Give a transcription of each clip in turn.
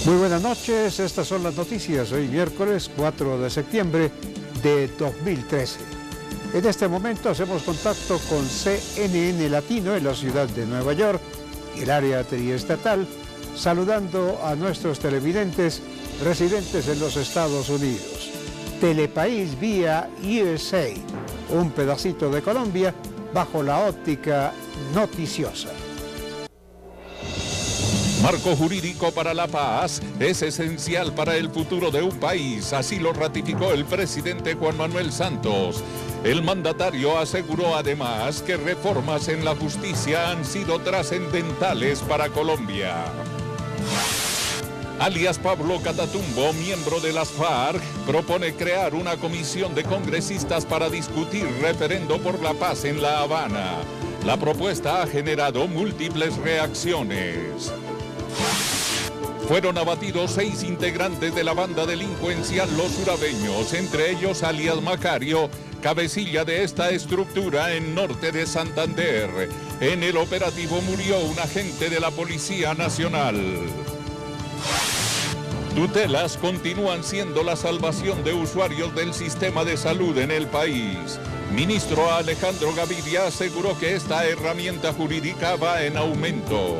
Muy buenas noches, estas son las noticias. Hoy miércoles 4 de septiembre de 2013. En este momento hacemos contacto con CNN Latino en la ciudad de Nueva York y el área triestatal, saludando a nuestros televidentes residentes en los Estados Unidos. Telepaís vía USA, un pedacito de Colombia bajo la óptica noticiosa. Marco jurídico para la paz es esencial para el futuro de un país, así lo ratificó el presidente Juan Manuel Santos. El mandatario aseguró además que reformas en la justicia han sido trascendentales para Colombia. Alias Pablo Catatumbo, miembro de las FARC, propone crear una comisión de congresistas para discutir referendo por la paz en La Habana. La propuesta ha generado múltiples reacciones. Fueron abatidos 6 integrantes de la banda delincuencial Los Urabeños, entre ellos alias Macario, cabecilla de esta estructura en norte de Santander. En el operativo murió un agente de la Policía Nacional. Tutelas continúan siendo la salvación de usuarios del sistema de salud en el país. Ministro Alejandro Gaviria aseguró que esta herramienta jurídica va en aumento.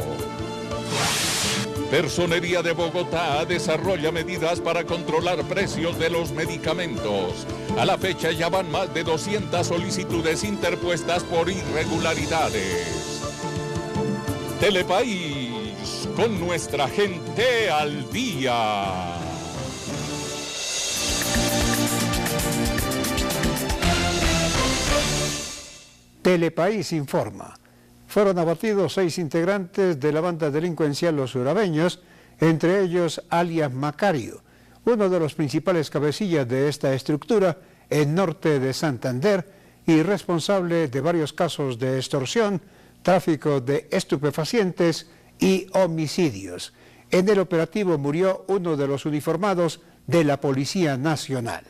Personería de Bogotá desarrolla medidas para controlar precios de los medicamentos. A la fecha ya van más de 200 solicitudes interpuestas por irregularidades. Telepaís, con nuestra gente al día. Telepaís informa. Fueron abatidos 6 integrantes de la banda delincuencial Los Urabeños, entre ellos alias Macario, uno de los principales cabecillas de esta estructura en norte de Santander y responsable de varios casos de extorsión, tráfico de estupefacientes y homicidios. En el operativo murió uno de los uniformados de la Policía Nacional.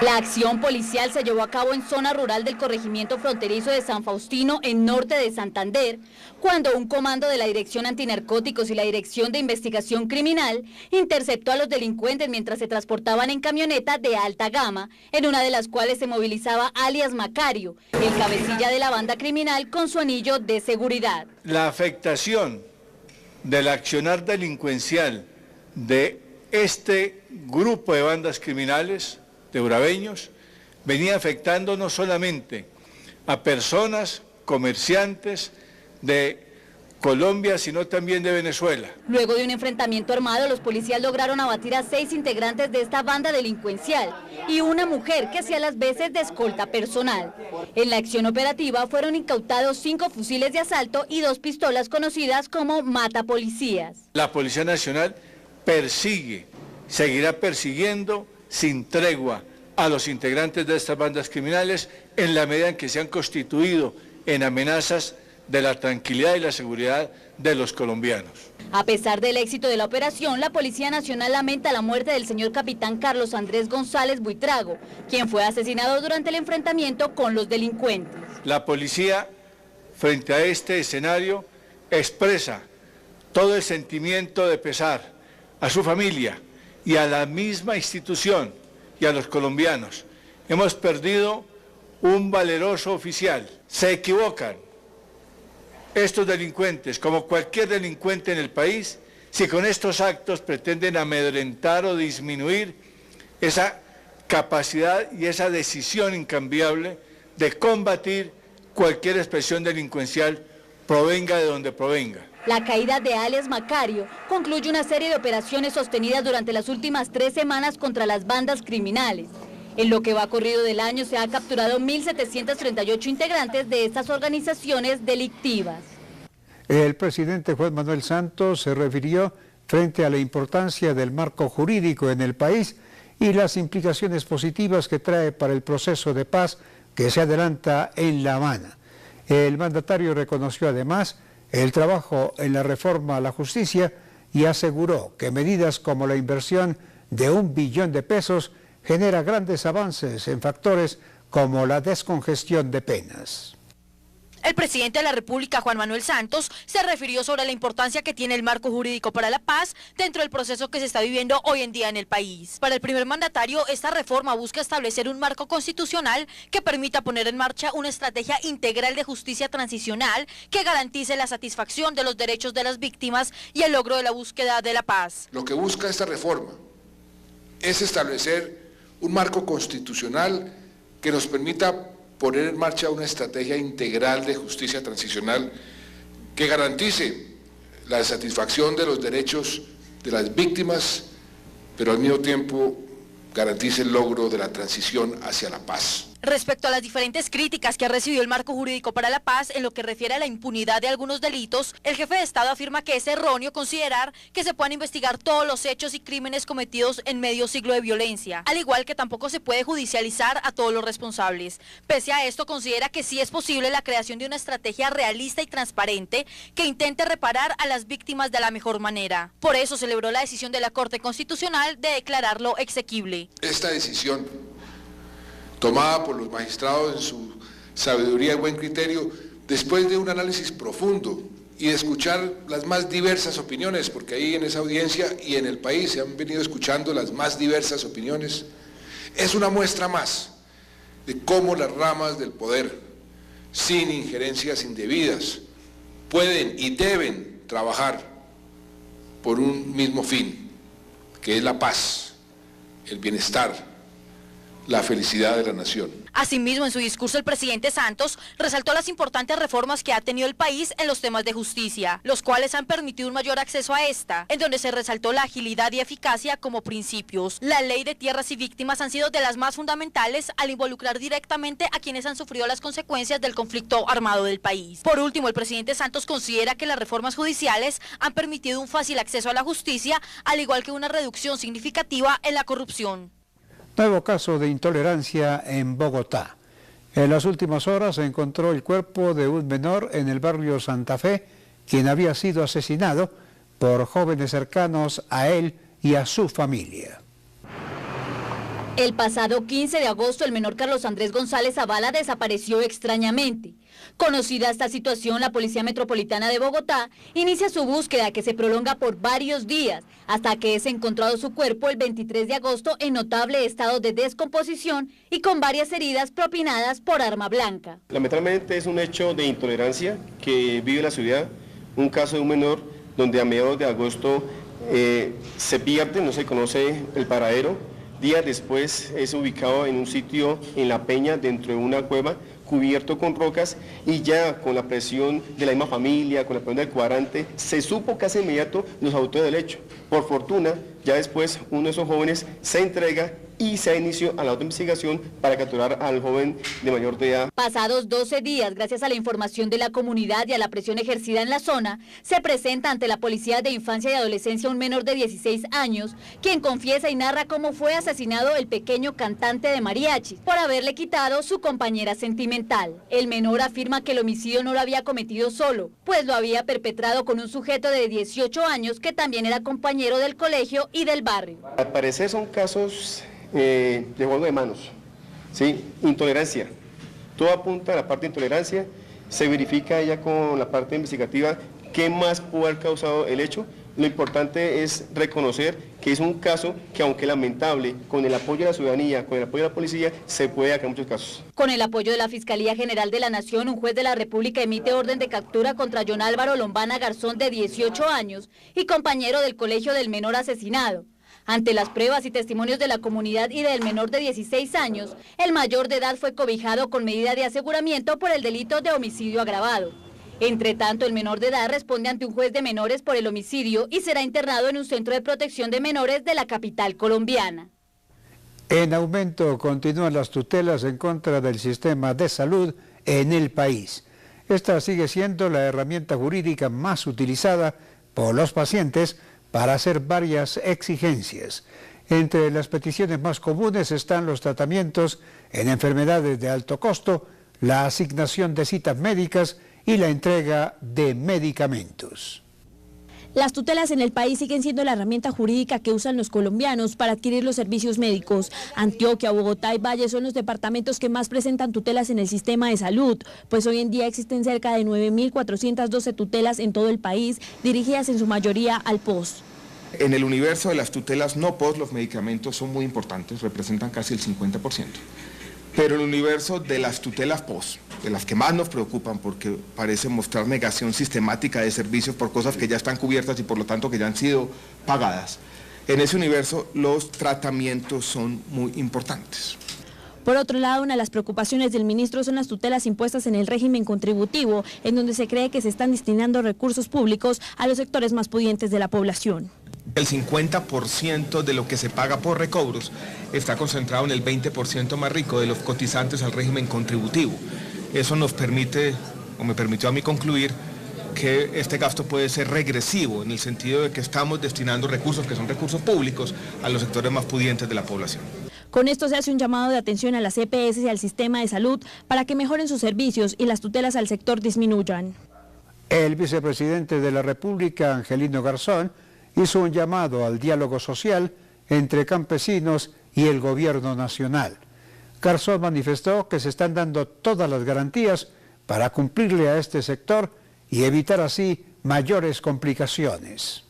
La acción policial se llevó a cabo en zona rural del corregimiento fronterizo de San Faustino, en norte de Santander, cuando un comando de la Dirección Antinarcóticos y la Dirección de Investigación Criminal interceptó a los delincuentes mientras se transportaban en camioneta de alta gama, en una de las cuales se movilizaba alias Macario, el cabecilla de la banda criminal con su anillo de seguridad. La afectación del accionar delincuencial de este grupo de bandas criminales de urabeños venía afectando no solamente a personas, comerciantes de Colombia, sino también de Venezuela. Luego de un enfrentamiento armado, los policías lograron abatir a 6 integrantes de esta banda delincuencial y una mujer que hacía las veces de escolta personal. En la acción operativa fueron incautados 5 fusiles de asalto y 2 pistolas conocidas como matapolicías. La Policía Nacional persigue, seguirá persiguiendo sin tregua a los integrantes de estas bandas criminales en la medida en que se han constituido en amenazas de la tranquilidad y la seguridad de los colombianos. A pesar del éxito de la operación, la Policía Nacional lamenta la muerte del señor capitán Carlos Andrés González Buitrago, quien fue asesinado durante el enfrentamiento con los delincuentes. La policía, frente a este escenario, expresa todo el sentimiento de pesar a su familia y a la misma institución y a los colombianos. Hemos perdido un valeroso oficial. Se equivocan estos delincuentes, como cualquier delincuente en el país, si con estos actos pretenden amedrentar o disminuir esa capacidad y esa decisión incambiable de combatir cualquier expresión delincuencial, provenga de donde provenga. La caída de alias Macario concluye una serie de operaciones sostenidas durante las últimas 3 semanas contra las bandas criminales. En lo que va corrido del año se ha capturado 1.738 integrantes de estas organizaciones delictivas. El presidente Juan Manuel Santos se refirió frente a la importancia del marco jurídico en el país y las implicaciones positivas que trae para el proceso de paz que se adelanta en La Habana. El mandatario reconoció además el trabajo en la reforma a la justicia y aseguró que medidas como la inversión de $1 billón genera grandes avances en factores como la descongestión de penas. El presidente de la República, Juan Manuel Santos, se refirió sobre la importancia que tiene el marco jurídico para la paz dentro del proceso que se está viviendo hoy en día en el país. Para el primer mandatario, esta reforma busca establecer un marco constitucional que permita poner en marcha una estrategia integral de justicia transicional que garantice la satisfacción de los derechos de las víctimas y el logro de la búsqueda de la paz. Lo que busca esta reforma es establecer un marco constitucional que nos permita poner en marcha una estrategia integral de justicia transicional que garantice la satisfacción de los derechos de las víctimas, pero al mismo tiempo garantice el logro de la transición hacia la paz. Respecto a las diferentes críticas que ha recibido el marco jurídico para la paz en lo que refiere a la impunidad de algunos delitos, el jefe de Estado afirma que es erróneo considerar que se puedan investigar todos los hechos y crímenes cometidos en medio siglo de violencia, al igual que tampoco se puede judicializar a todos los responsables. Pese a esto, considera que sí es posible la creación de una estrategia realista y transparente que intente reparar a las víctimas de la mejor manera. Por eso celebró la decisión de la Corte Constitucional de declararlo exequible. Esta decisión, tomada por los magistrados en su sabiduría y buen criterio, después de un análisis profundo y de escuchar las más diversas opiniones, porque ahí en esa audiencia y en el país se han venido escuchando las más diversas opiniones, es una muestra más de cómo las ramas del poder, sin injerencias indebidas, pueden y deben trabajar por un mismo fin, que es la paz, el bienestar, la felicidad de la nación. Asimismo, en su discurso el presidente Santos resaltó las importantes reformas que ha tenido el país en los temas de justicia, los cuales han permitido un mayor acceso a esta, en donde se resaltó la agilidad y eficacia como principios. La ley de tierras y víctimas han sido de las más fundamentales al involucrar directamente a quienes han sufrido las consecuencias del conflicto armado del país. Por último, el presidente Santos considera que las reformas judiciales han permitido un fácil acceso a la justicia, al igual que una reducción significativa en la corrupción. Nuevo caso de intolerancia en Bogotá. En las últimas horas se encontró el cuerpo de un menor en el barrio Santa Fe, quien había sido asesinado por jóvenes cercanos a él y a su familia. El pasado 15 de agosto, el menor Carlos Andrés González Zavala desapareció extrañamente. Conocida esta situación, la Policía Metropolitana de Bogotá inicia su búsqueda, que se prolonga por varios días, hasta que es encontrado su cuerpo el 23 de agosto en notable estado de descomposición y con varias heridas propinadas por arma blanca. Lamentablemente es un hecho de intolerancia que vive la ciudad, un caso de un menor donde a mediados de agosto se pierde, no se conoce el paradero. Días después es ubicado en un sitio en La Peña, dentro de una cueva, cubierto con rocas, y ya con la presión de la misma familia, con la presión del cuadrante, se supo casi de inmediato los autores del hecho. Por fortuna, ya después uno de esos jóvenes se entrega y se da inicio a la autoinvestigación para capturar al joven de mayor de edad. Pasados 12 días, gracias a la información de la comunidad y a la presión ejercida en la zona, se presenta ante la Policía de Infancia y Adolescencia un menor de 16 años, quien confiesa y narra cómo fue asesinado el pequeño cantante de mariachi por haberle quitado su compañera sentimental. El menor afirma que el homicidio no lo había cometido solo, pues lo había perpetrado con un sujeto de 18 años que también era compañero del colegio y del barrio. Al parecer son casos de juego de manos, ¿sí? Intolerancia, todo apunta a la parte de intolerancia, se verifica ya con la parte investigativa qué más pudo haber causado el hecho. Lo importante es reconocer que es un caso que, aunque lamentable, con el apoyo de la ciudadanía, con el apoyo de la policía, se puede sacar muchos casos. Con el apoyo de la Fiscalía General de la Nación, un juez de la República emite orden de captura contra John Álvaro Lombana Garzón, de 18 años, y compañero del colegio del menor asesinado. Ante las pruebas y testimonios de la comunidad y del menor de 16 años, el mayor de edad fue cobijado con medida de aseguramiento por el delito de homicidio agravado. Entre tanto, el menor de edad responde ante un juez de menores por el homicidio y será internado en un centro de protección de menores de la capital colombiana. En aumento continúan las tutelas en contra del sistema de salud en el país. Esta sigue siendo la herramienta jurídica más utilizada por los pacientes para hacer varias exigencias. Entre las peticiones más comunes están los tratamientos en enfermedades de alto costo, la asignación de citas médicas y la entrega de medicamentos. Las tutelas en el país siguen siendo la herramienta jurídica que usan los colombianos para adquirir los servicios médicos. Antioquia, Bogotá y Valle son los departamentos que más presentan tutelas en el sistema de salud, pues hoy en día existen cerca de 9.412 tutelas en todo el país, dirigidas en su mayoría al POS. En el universo de las tutelas no POS, los medicamentos son muy importantes, representan casi el 50%. Pero el universo de las tutelas POS, de las que más nos preocupan porque parece mostrar negación sistemática de servicios por cosas que ya están cubiertas y por lo tanto que ya han sido pagadas, en ese universo los tratamientos son muy importantes. Por otro lado, una de las preocupaciones del ministro son las tutelas impuestas en el régimen contributivo, en donde se cree que se están destinando recursos públicos a los sectores más pudientes de la población. El 50% de lo que se paga por recobros está concentrado en el 20% más rico de los cotizantes al régimen contributivo. Eso nos permite, o me permitió a mí concluir, que este gasto puede ser regresivo en el sentido de que estamos destinando recursos que son recursos públicos a los sectores más pudientes de la población. Con esto se hace un llamado de atención a las EPS y al sistema de salud para que mejoren sus servicios y las tutelas al sector disminuyan. El vicepresidente de la República, Angelino Garzón, hizo un llamado al diálogo social entre campesinos y el gobierno nacional. Garzón manifestó que se están dando todas las garantías para cumplirle a este sector y evitar así mayores complicaciones.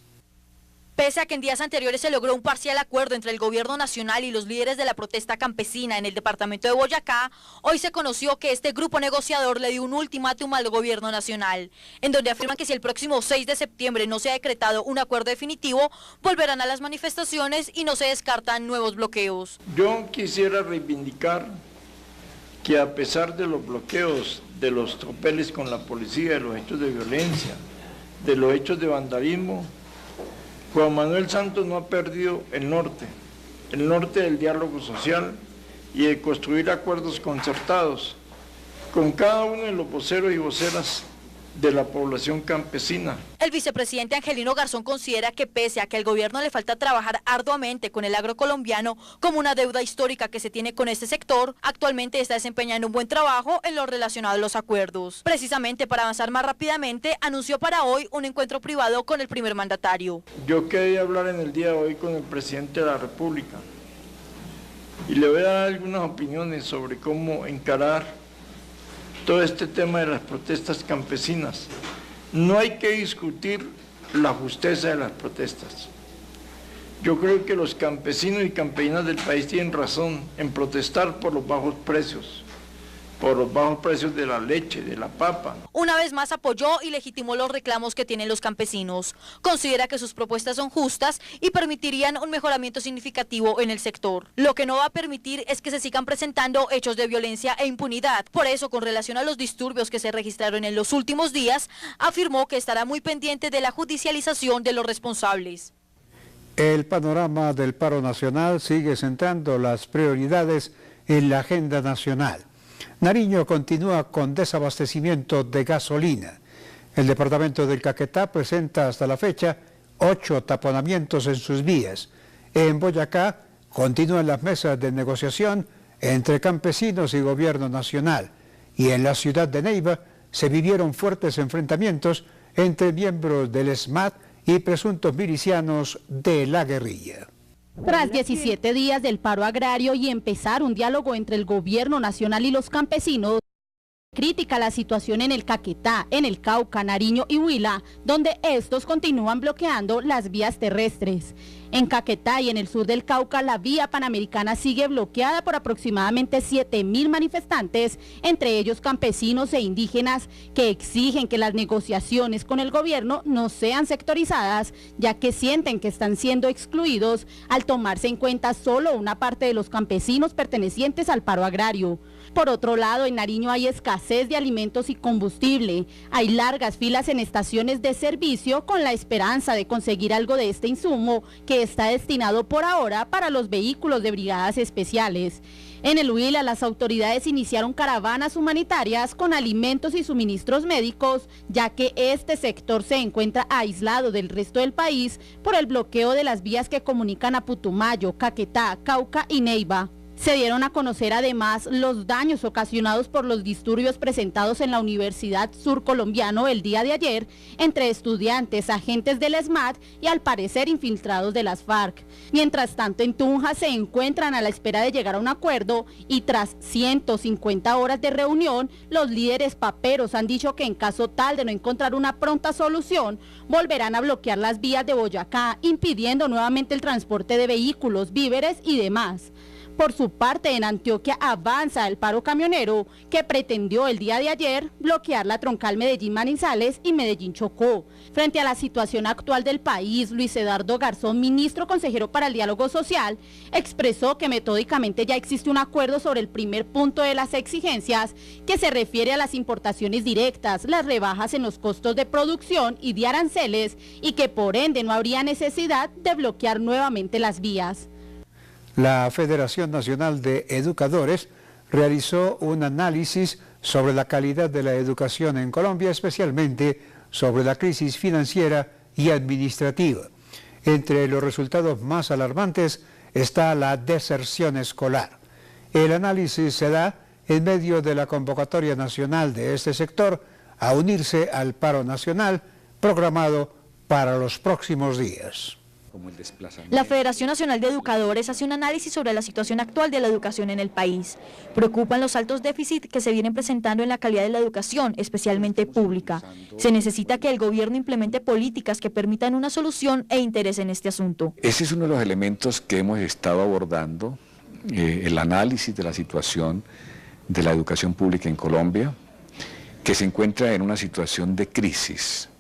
Pese a que en días anteriores se logró un parcial acuerdo entre el gobierno nacional y los líderes de la protesta campesina en el departamento de Boyacá, hoy se conoció que este grupo negociador le dio un ultimátum al gobierno nacional, en donde afirman que si el próximo 6 de septiembre no se ha decretado un acuerdo definitivo, volverán a las manifestaciones y no se descartan nuevos bloqueos. Yo quisiera reivindicar que a pesar de los bloqueos, de los tropeles con la policía, de los hechos de violencia, de los hechos de vandalismo, Juan Manuel Santos no ha perdido el norte del diálogo social y de construir acuerdos concertados con cada uno de los voceros y voceras de la población campesina. El vicepresidente Angelino Garzón considera que pese a que al gobierno le falta trabajar arduamente con el agro colombiano como una deuda histórica que se tiene con este sector, actualmente está desempeñando un buen trabajo en lo relacionado a los acuerdos. Precisamente para avanzar más rápidamente, anunció para hoy un encuentro privado con el primer mandatario. Yo quería hablar en el día de hoy con el presidente de la República y le voy a dar algunas opiniones sobre cómo encarar todo este tema de las protestas campesinas. No hay que discutir la justeza de las protestas. Yo creo que los campesinos y campesinas del país tienen razón en protestar por los bajos precios de la leche, de la papa. Una vez más apoyó y legitimó los reclamos que tienen los campesinos. Considera que sus propuestas son justas y permitirían un mejoramiento significativo en el sector. Lo que no va a permitir es que se sigan presentando hechos de violencia e impunidad. Por eso, con relación a los disturbios que se registraron en los últimos días, afirmó que estará muy pendiente de la judicialización de los responsables. El panorama del paro nacional sigue centrando las prioridades en la agenda nacional. Nariño continúa con desabastecimiento de gasolina. El departamento del Caquetá presenta hasta la fecha 8 taponamientos en sus vías. En Boyacá continúan las mesas de negociación entre campesinos y gobierno nacional. Y en la ciudad de Neiva se vivieron fuertes enfrentamientos entre miembros del SMAT y presuntos milicianos de la guerrilla. Tras 17 días del paro agrario y empezar un diálogo entre el gobierno nacional y los campesinos, critica la situación en el Caquetá, en el Cauca, Nariño y Huila, donde estos continúan bloqueando las vías terrestres. En Caquetá y en el sur del Cauca, la vía panamericana sigue bloqueada por aproximadamente 7.000 manifestantes, entre ellos campesinos e indígenas, que exigen que las negociaciones con el gobierno no sean sectorizadas, ya que sienten que están siendo excluidos al tomarse en cuenta solo una parte de los campesinos pertenecientes al paro agrario. Por otro lado, en Nariño hay escasez de alimentos y combustible. Hay largas filas en estaciones de servicio con la esperanza de conseguir algo de este insumo que está destinado por ahora para los vehículos de brigadas especiales. En el Huila, las autoridades iniciaron caravanas humanitarias con alimentos y suministros médicos, ya que este sector se encuentra aislado del resto del país por el bloqueo de las vías que comunican a Putumayo, Caquetá, Cauca y Neiva. Se dieron a conocer además los daños ocasionados por los disturbios presentados en la Universidad Surcolombiano el día de ayer entre estudiantes, agentes del ESMAD y al parecer infiltrados de las FARC. Mientras tanto, en Tunja se encuentran a la espera de llegar a un acuerdo y tras 150 horas de reunión, los líderes paperos han dicho que en caso tal de no encontrar una pronta solución, volverán a bloquear las vías de Boyacá, impidiendo nuevamente el transporte de vehículos, víveres y demás. Por su parte, en Antioquia avanza el paro camionero, que pretendió el día de ayer bloquear la troncal Medellín-Manizales y Medellín-Chocó. Frente a la situación actual del país, Luis Eduardo Garzón, ministro consejero para el diálogo social, expresó que metódicamente ya existe un acuerdo sobre el primer punto de las exigencias, que se refiere a las importaciones directas, las rebajas en los costos de producción y de aranceles, y que por ende no habría necesidad de bloquear nuevamente las vías. La Federación Nacional de Educadores realizó un análisis sobre la calidad de la educación en Colombia, especialmente sobre la crisis financiera y administrativa. Entre los resultados más alarmantes está la deserción escolar. El análisis se da en medio de la convocatoria nacional de este sector a unirse al paro nacional programado para los próximos días. La Federación Nacional de Educadores hace un análisis sobre la situación actual de la educación en el país. Preocupan los altos déficits que se vienen presentando en la calidad de la educación, especialmente pública. Se necesita que el gobierno implemente políticas que permitan una solución e interés en este asunto. Ese es uno de los elementos que hemos estado abordando, el análisis de la situación de la educación pública en Colombia, que se encuentra en una situación de crisis.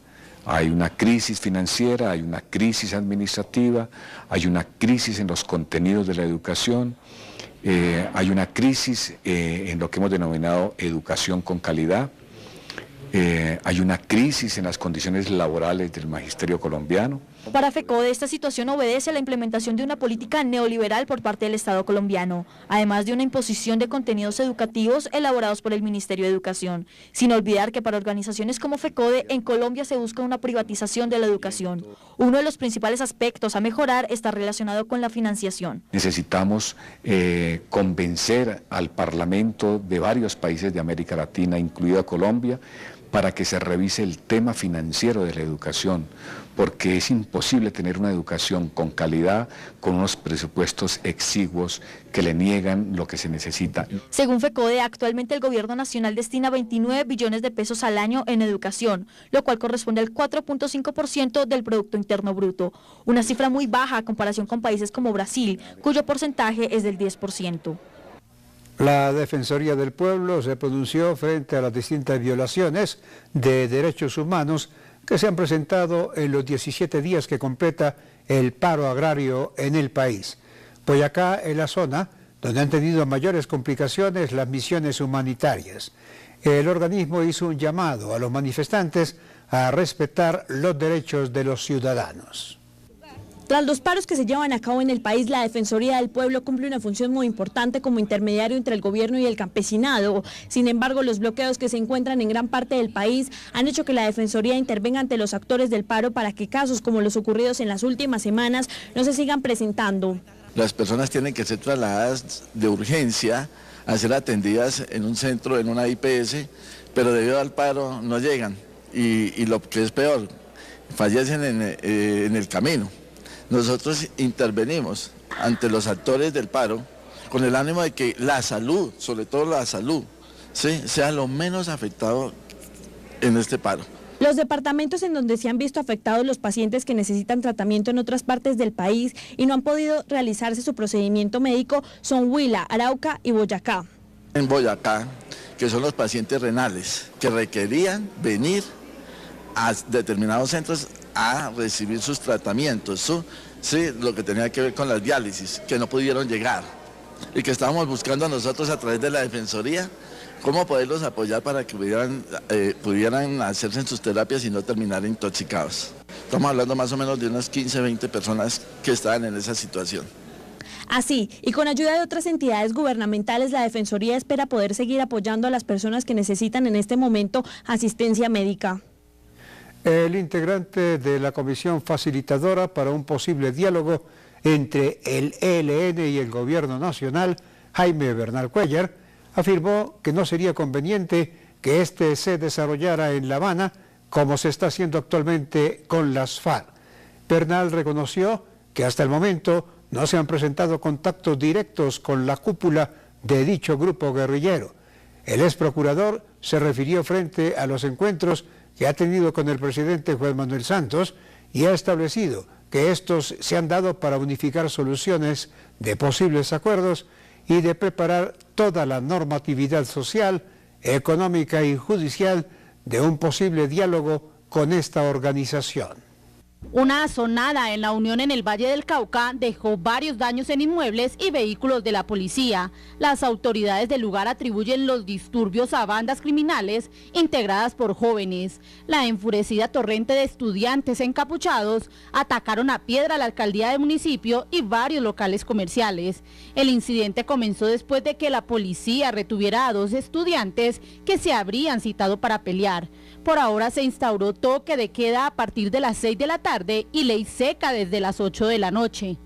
Hay una crisis financiera, hay una crisis administrativa, hay una crisis en los contenidos de la educación, hay una crisis en lo que hemos denominado educación con calidad, hay una crisis en las condiciones laborales del magisterio colombiano. Para FECODE, esta situación obedece a la implementación de una política neoliberal por parte del Estado colombiano, además de una imposición de contenidos educativos elaborados por el Ministerio de Educación, sin olvidar que para organizaciones como FECODE, en Colombia se busca una privatización de la educación. Uno de los principales aspectos a mejorar está relacionado con la financiación. Necesitamos convencer al Parlamento de varios países de América Latina, incluida Colombia, para que se revise el tema financiero de la educación, porque es imposible tener una educación con calidad, con unos presupuestos exiguos que le niegan lo que se necesita. Según FECODE, actualmente el gobierno nacional destina 29 billones de pesos al año en educación, lo cual corresponde al 4.5% del Producto Interno Bruto, una cifra muy baja a comparación con países como Brasil, cuyo porcentaje es del 10%. La Defensoría del Pueblo se pronunció frente a las distintas violaciones de derechos humanos que se han presentado en los 17 días que completa el paro agrario en el país. Boyacá es la zona donde han tenido mayores complicaciones las misiones humanitarias. El organismo hizo un llamado a los manifestantes a respetar los derechos de los ciudadanos. Tras los paros que se llevan a cabo en el país, la Defensoría del Pueblo cumple una función muy importante como intermediario entre el gobierno y el campesinado. Sin embargo, los bloqueos que se encuentran en gran parte del país han hecho que la Defensoría intervenga ante los actores del paro para que casos como los ocurridos en las últimas semanas no se sigan presentando. Las personas tienen que ser trasladadas de urgencia a ser atendidas en un centro, en una IPS, pero debido al paro no llegan y lo que es peor, fallecen en el camino. Nosotros intervenimos ante los actores del paro con el ánimo de que la salud, sobre todo la salud, ¿sí?, sea lo menos afectado en este paro. Los departamentos en donde se han visto afectados los pacientes que necesitan tratamiento en otras partes del país y no han podido realizarse su procedimiento médico son Huila, Arauca y Boyacá. En Boyacá, que son los pacientes renales, que requerían venir a determinados centros a recibir sus tratamientos, sí, lo que tenía que ver con las diálisis, que no pudieron llegar y que estábamos buscando nosotros a través de la Defensoría cómo poderlos apoyar para que pudieran hacerse en sus terapias y no terminar intoxicados. Estamos hablando más o menos de unas 15, 20 personas que estaban en esa situación. Así, y con ayuda de otras entidades gubernamentales, la Defensoría espera poder seguir apoyando a las personas que necesitan en este momento asistencia médica. El integrante de la comisión facilitadora para un posible diálogo entre el ELN y el gobierno nacional Jaime Bernal Cuellar, afirmó que no sería conveniente que este se desarrollara en La Habana como se está haciendo actualmente con las FARC. Bernal reconoció que hasta el momento no se han presentado contactos directos con la cúpula de dicho grupo guerrillero. El ex procurador se refirió frente a los encuentros que ha tenido con el presidente Juan Manuel Santos y ha establecido que estos se han dado para unificar soluciones de posibles acuerdos y de preparar toda la normatividad social, económica y judicial de un posible diálogo con esta organización. Una azonada en la Unión en el Valle del Cauca dejó varios daños en inmuebles y vehículos de la policía. Las autoridades del lugar atribuyen los disturbios a bandas criminales integradas por jóvenes. La enfurecida torrente de estudiantes encapuchados atacaron a piedra la alcaldía del municipio y varios locales comerciales. El incidente comenzó después de que la policía retuviera a 2 estudiantes que se habrían citado para pelear. Por ahora se instauró toque de queda a partir de las 6 de la tarde y ley seca desde las 8 de la noche.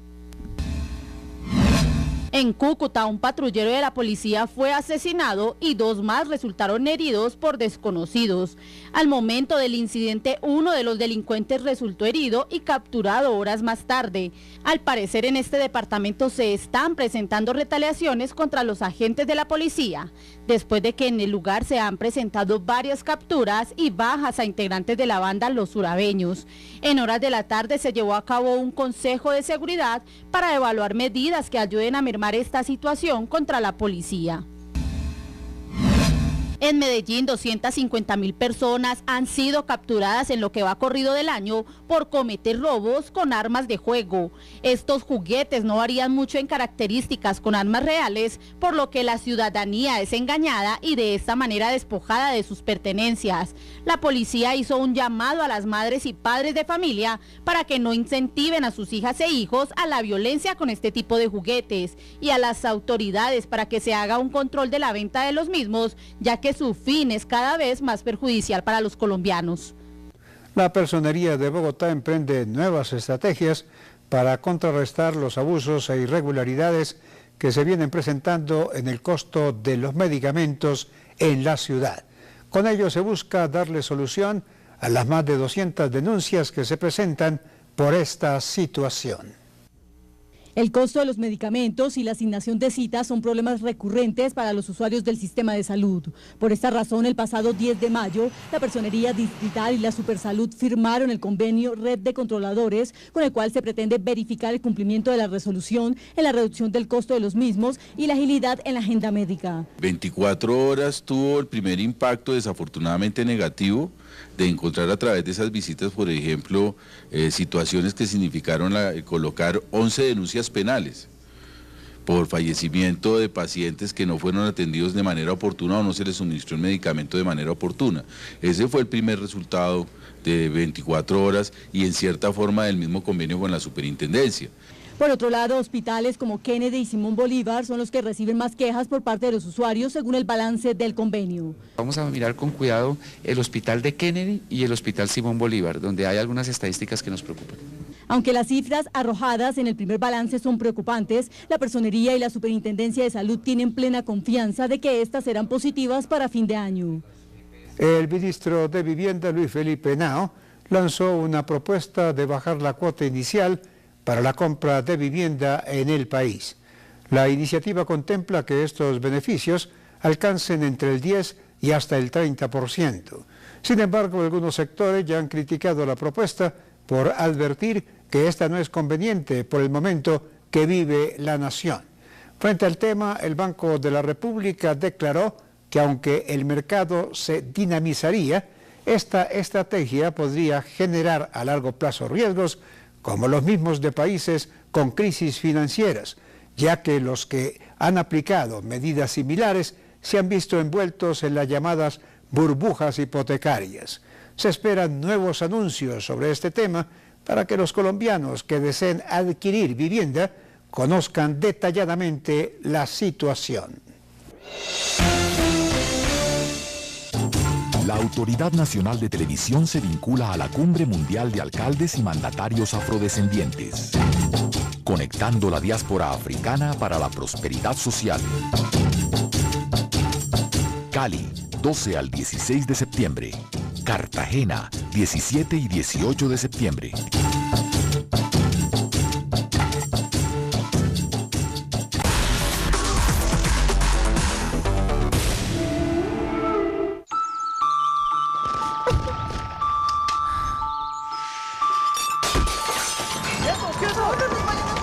En Cúcuta, un patrullero de la policía fue asesinado y 2 más resultaron heridos por desconocidos. Al momento del incidente, uno de los delincuentes resultó herido y capturado horas más tarde. Al parecer, en este departamento se están presentando retaliaciones contra los agentes de la policía, después de que en el lugar se han presentado varias capturas y bajas a integrantes de la banda Los Urabeños. En horas de la tarde se llevó a cabo un consejo de seguridad para evaluar medidas que ayuden a mermar esta situación contra la policía. En Medellín, 250.000 personas han sido capturadas en lo que va corrido del año por cometer robos con armas de juego. Estos juguetes no varían mucho en características con armas reales, por lo que la ciudadanía es engañada y de esta manera despojada de sus pertenencias. La policía hizo un llamado a las madres y padres de familia para que no incentiven a sus hijas e hijos a la violencia con este tipo de juguetes y a las autoridades para que se haga un control de la venta de los mismos, ya que su fin es cada vez más perjudicial para los colombianos. La Personería de Bogotá emprende nuevas estrategias para contrarrestar los abusos e irregularidades que se vienen presentando en el costo de los medicamentos en la ciudad. Con ello se busca darle solución a las más de 200 denuncias que se presentan por esta situación. El costo de los medicamentos y la asignación de citas son problemas recurrentes para los usuarios del sistema de salud. Por esta razón, el pasado 10 de mayo, la Personería Distrital y la Supersalud firmaron el convenio Red de Controladores, con el cual se pretende verificar el cumplimiento de la resolución en la reducción del costo de los mismos y la agilidad en la agenda médica. 24 horas tuvo el primer impacto desafortunadamente negativo de encontrar a través de esas visitas, por ejemplo, situaciones que significaron colocar 11 denuncias penales por fallecimiento de pacientes que no fueron atendidos de manera oportuna o no se les suministró el medicamento de manera oportuna. Ese fue el primer resultado de 24 horas y en cierta forma del mismo convenio con la superintendencia. Por otro lado, hospitales como Kennedy y Simón Bolívar son los que reciben más quejas por parte de los usuarios según el balance del convenio. Vamos a mirar con cuidado el hospital de Kennedy y el hospital Simón Bolívar, donde hay algunas estadísticas que nos preocupan. Aunque las cifras arrojadas en el primer balance son preocupantes, la Personería y la Superintendencia de Salud tienen plena confianza de que estas serán positivas para fin de año. El ministro de Vivienda, Luis Felipe Henao, lanzó una propuesta de bajar la cuota inicial para la compra de vivienda en el país. La iniciativa contempla que estos beneficios alcancen entre el 10 y hasta el 30%. Sin embargo, algunos sectores ya han criticado la propuesta por advertir que esta no es conveniente por el momento que vive la nación. Frente al tema, el Banco de la República declaró que aunque el mercado se dinamizaría, esta estrategia podría generar a largo plazo riesgos como los mismos de países con crisis financieras, ya que los que han aplicado medidas similares se han visto envueltos en las llamadas burbujas hipotecarias. Se esperan nuevos anuncios sobre este tema para que los colombianos que deseen adquirir vivienda conozcan detalladamente la situación. La Autoridad Nacional de Televisión se vincula a la Cumbre Mundial de Alcaldes y Mandatarios Afrodescendientes. Conectando la diáspora africana para la prosperidad social. Cali, 12 al 16 de septiembre. Cartagena, 17 y 18 de septiembre.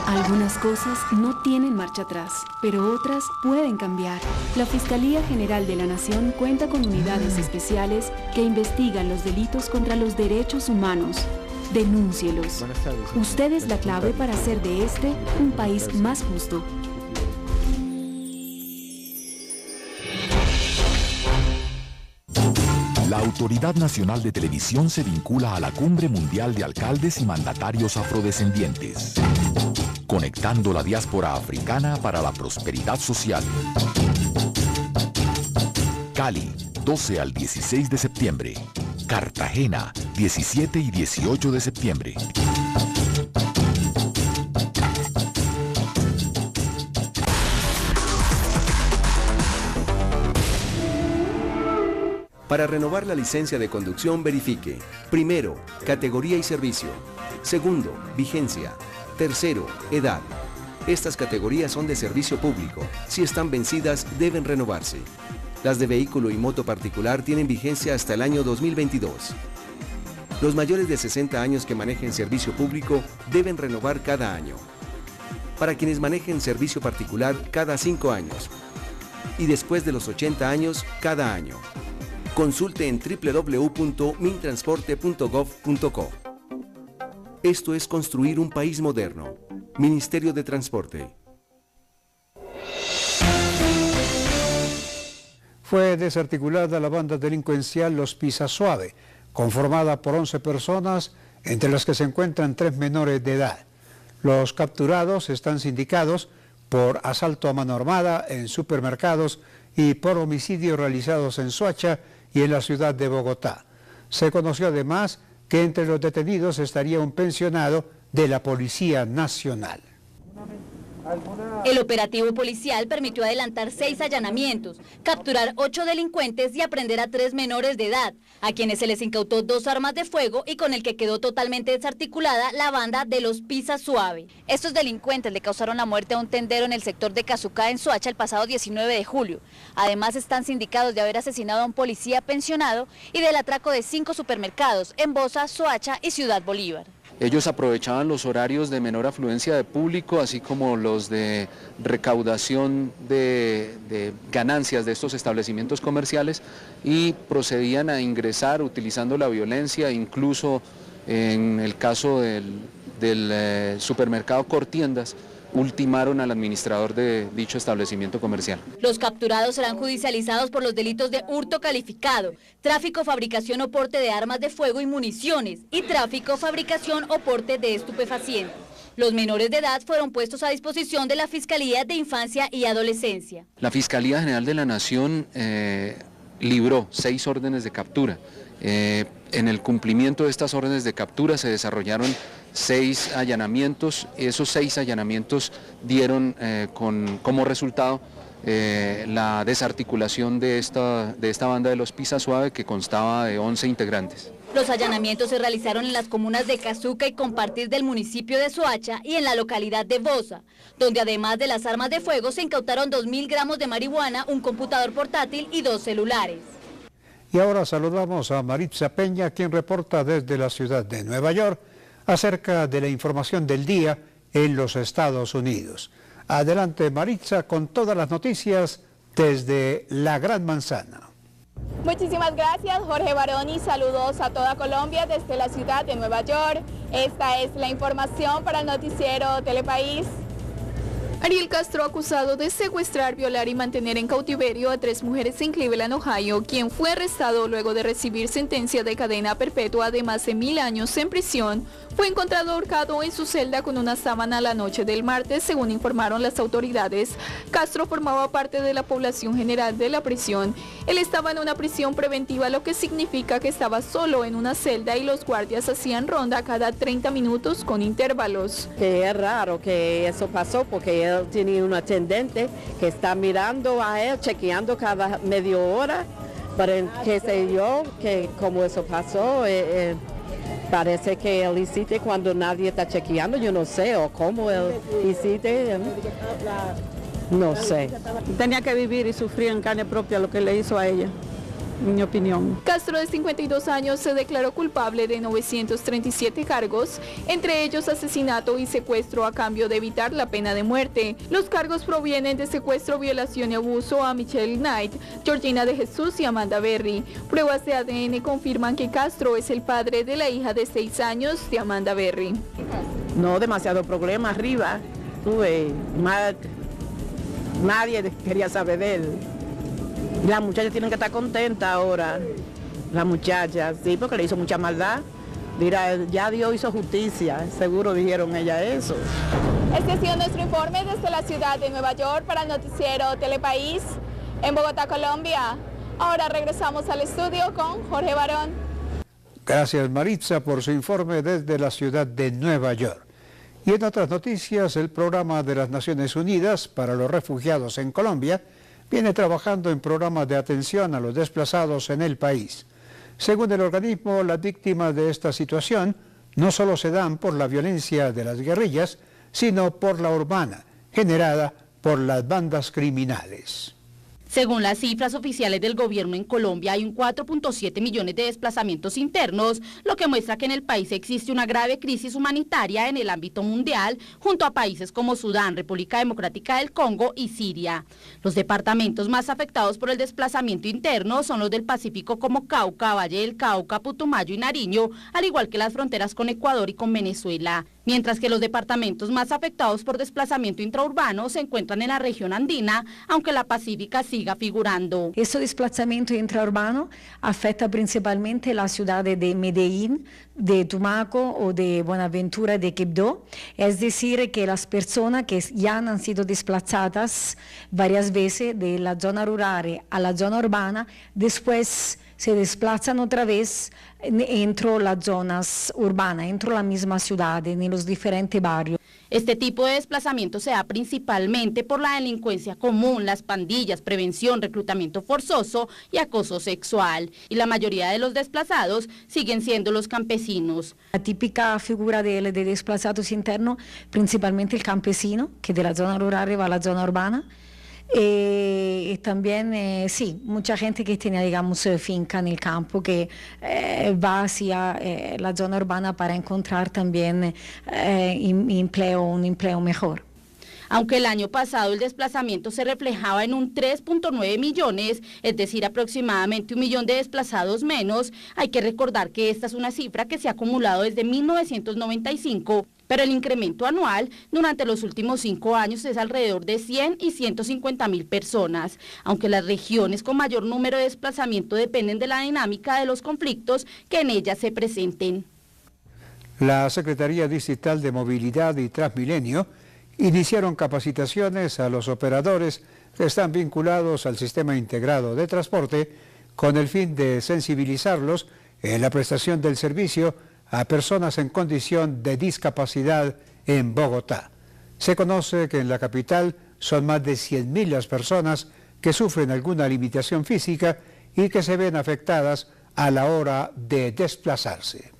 Algunas cosas no tienen marcha atrás, pero otras pueden cambiar. La Fiscalía General de la Nación cuenta con unidades especiales que investigan los delitos contra los derechos humanos. Denúncielos. Usted es la clave para hacer de este un país más justo. La Autoridad Nacional de Televisión se vincula a la Cumbre Mundial de Alcaldes y Mandatarios Afrodescendientes. Conectando la diáspora africana para la prosperidad social. Cali, 12 al 16 de septiembre. Cartagena, 17 y 18 de septiembre. Para renovar la licencia de conducción, verifique: primero, categoría y servicio; segundo, vigencia; tercero, edad. Estas categorías son de servicio público. Si están vencidas, deben renovarse. Las de vehículo y moto particular tienen vigencia hasta el año 2022. Los mayores de 60 años que manejen servicio público deben renovar cada año. Para quienes manejen servicio particular, cada 5 años. Y después de los 80 años, cada año. Consulte en www.mintransporte.gov.co. Esto es construir un país moderno. Ministerio de Transporte. Fue desarticulada la banda delincuencial Los Pisasuave, conformada por 11 personas, entre las que se encuentran 3 menores de edad. Los capturados están sindicados por asalto a mano armada en supermercados y por homicidios realizados en Soacha y en la ciudad de Bogotá. Se conoció además que entre los detenidos estaría un pensionado de la Policía Nacional. El operativo policial permitió adelantar 6 allanamientos, capturar 8 delincuentes y aprender a 3 menores de edad, a quienes se les incautó 2 armas de fuego y con el que quedó totalmente desarticulada la banda de Los Pisasuave. Estos delincuentes le causaron la muerte a un tendero en el sector de Cazucá, en Soacha, el pasado 19 de julio. Además están sindicados de haber asesinado a un policía pensionado y del atraco de 5 supermercados en Bosa, Soacha y Ciudad Bolívar. Ellos aprovechaban los horarios de menor afluencia de público, así como los de recaudación de ganancias de estos establecimientos comerciales, y procedían a ingresar utilizando la violencia, incluso en el caso del supermercado Cortiendas, ultimaron al administrador de dicho establecimiento comercial. Los capturados serán judicializados por los delitos de hurto calificado, tráfico, fabricación o porte de armas de fuego y municiones, y tráfico, fabricación o porte de estupefacientes. Los menores de edad fueron puestos a disposición de la Fiscalía de Infancia y Adolescencia. La Fiscalía General de la Nación libró 6 órdenes de captura. En el cumplimiento de estas órdenes de captura se desarrollaron 6 allanamientos. Esos 6 allanamientos dieron como resultado la desarticulación de esta banda de Los Pisasuave, que constaba de 11 integrantes. Los allanamientos se realizaron en las comunas de Cazuca y Compartir del municipio de Soacha y en la localidad de Bosa, donde además de las armas de fuego se incautaron 2.000 gramos de marihuana, un computador portátil y 2 celulares. Y ahora saludamos a Maritza Peña, quien reporta desde la ciudad de Nueva York acerca de la información del día en los Estados Unidos. Adelante, Maritza, con todas las noticias desde la Gran Manzana. Muchísimas gracias, Jorge Baroni. Saludos a toda Colombia desde la ciudad de Nueva York. Esta es la información para el noticiero Telepaís. Ariel Castro, acusado de secuestrar, violar y mantener en cautiverio a 3 mujeres en Cleveland, Ohio, quien fue arrestado luego de recibir sentencia de cadena perpetua de más de 1000 años en prisión, fue encontrado ahorcado en su celda con una sábana la noche del martes, según informaron las autoridades. Castro formaba parte de la población general de la prisión. Él estaba en una prisión preventiva, lo que significa que estaba solo en una celda y los guardias hacían ronda cada 30 minutos con intervalos. Que es raro que eso pasó porque él tiene un atendente que está mirando a él, chequeando cada media hora, pero qué sé yo, que como eso pasó, parece que él hiciste cuando nadie está chequeando, yo no sé, o cómo él hiciste, no sé. Tenía que vivir y sufrir en carne propia lo que le hizo a ella, en mi opinión. Castro, de 52 años, se declaró culpable de 937 cargos, entre ellos asesinato y secuestro a cambio de evitar la pena de muerte. Los cargos provienen de secuestro, violación y abuso a Michelle Knight, Georgina de Jesús y Amanda Berry. Pruebas de ADN confirman que Castro es el padre de la hija de 6 años de Amanda Berry. No, demasiado problema arriba. Nadie quería saber de él. Las muchachas tienen que estar contentas ahora, las muchachas, sí, porque le hizo mucha maldad. Mira, ya Dios hizo justicia, seguro dijeron ella eso. Este ha sido nuestro informe desde la ciudad de Nueva York para el noticiero Telepaís en Bogotá, Colombia. Ahora regresamos al estudio con Jorge Barón. Gracias, Maritza, por su informe desde la ciudad de Nueva York. Y en otras noticias, el Programa de las Naciones Unidas para los Refugiados en Colombia viene trabajando en programas de atención a los desplazados en el país. Según el organismo, las víctimas de esta situación no solo se dan por la violencia de las guerrillas, sino por la urbana, generada por las bandas criminales. Según las cifras oficiales del gobierno en Colombia, hay un 4.7 millones de desplazamientos internos, lo que muestra que en el país existe una grave crisis humanitaria en el ámbito mundial, junto a países como Sudán, República Democrática del Congo y Siria. Los departamentos más afectados por el desplazamiento interno son los del Pacífico como Cauca, Valle del Cauca, Putumayo y Nariño, al igual que las fronteras con Ecuador y con Venezuela. Mientras que los departamentos más afectados por desplazamiento intraurbano se encuentran en la región andina, aunque la Pacífica siga figurando. Este desplazamiento intraurbano afecta principalmente las ciudades de Medellín, de Tumaco o de Buenaventura de Quibdó, es decir, que las personas que ya han sido desplazadas varias veces de la zona rural a la zona urbana, después se desplazan otra vez entre las zonas urbanas, entre la misma ciudad, en los diferentes barrios. Este tipo de desplazamiento se da principalmente por la delincuencia común, las pandillas, prevención, reclutamiento forzoso y acoso sexual. Y la mayoría de los desplazados siguen siendo los campesinos. La típica figura de desplazados internos, principalmente el campesino, que de la zona rural va a la zona urbana. Y también, sí, mucha gente que tiene, digamos, finca en el campo, que va hacia la zona urbana para encontrar también un empleo mejor. Aunque el año pasado el desplazamiento se reflejaba en un 3.9 millones, es decir, aproximadamente 1 millón de desplazados menos, hay que recordar que esta es una cifra que se ha acumulado desde 1995, pero el incremento anual durante los últimos 5 años es alrededor de 100 y 150.000 personas, aunque las regiones con mayor número de desplazamiento dependen de la dinámica de los conflictos que en ellas se presenten. La Secretaría Distrital de Movilidad y Transmilenio iniciaron capacitaciones a los operadores que están vinculados al Sistema Integrado de Transporte con el fin de sensibilizarlos en la prestación del servicio a personas en condición de discapacidad en Bogotá. Se conoce que en la capital son más de 100.000 las personas que sufren alguna limitación física y que se ven afectadas a la hora de desplazarse.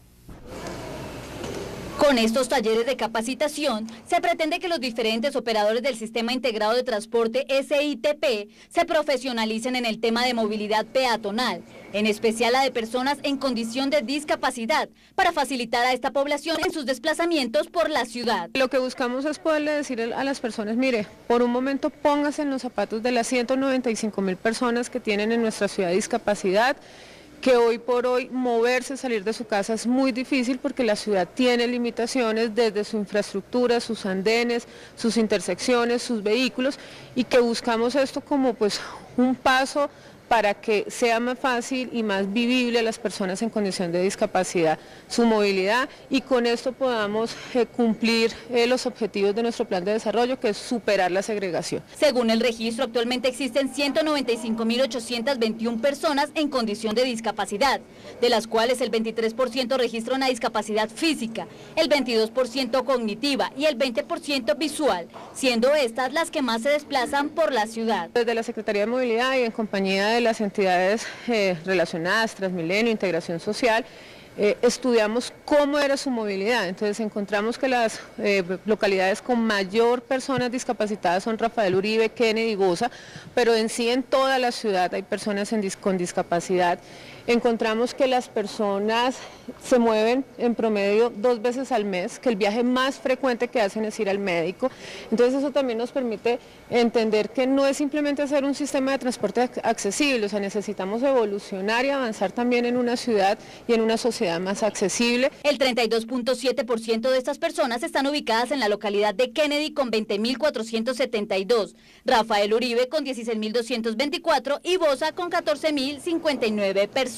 Con estos talleres de capacitación, se pretende que los diferentes operadores del Sistema Integrado de Transporte SITP se profesionalicen en el tema de movilidad peatonal, en especial la de personas en condición de discapacidad, para facilitar a esta población en sus desplazamientos por la ciudad. Lo que buscamos es poderle decir a las personas, mire, por un momento póngase en los zapatos de las 195.000 personas que tienen en nuestra ciudad discapacidad. que hoy por hoy moverse, salir de su casa es muy difícil porque la ciudad tiene limitaciones desde su infraestructura, sus andenes, sus intersecciones, sus vehículos, y que buscamos esto como pues un paso para que sea más fácil y más vivible a las personas en condición de discapacidad su movilidad, y con esto podamos cumplir los objetivos de nuestro plan de desarrollo, que es superar la segregación. Según el registro, actualmente existen 195.821 personas en condición de discapacidad, de las cuales el 23% registra una discapacidad física, el 22% cognitiva y el 20% visual, siendo estas las que más se desplazan por la ciudad. Desde la Secretaría de Movilidad y en compañía de las entidades relacionadas, Transmilenio, Integración Social, estudiamos cómo era su movilidad. Entonces encontramos que las localidades con mayor personas discapacitadas son Rafael Uribe, Kennedy y Bosa, pero en sí en toda la ciudad hay personas con discapacidad. Encontramos que las personas se mueven en promedio 2 veces al mes, que el viaje más frecuente que hacen es ir al médico. Entonces eso también nos permite entender que no es simplemente hacer un sistema de transporte accesible, o sea, necesitamos evolucionar y avanzar también en una ciudad y en una sociedad más accesible. El 32.7% de estas personas están ubicadas en la localidad de Kennedy con 20.472, Rafael Uribe con 16.224 y Bosa con 14.059 personas.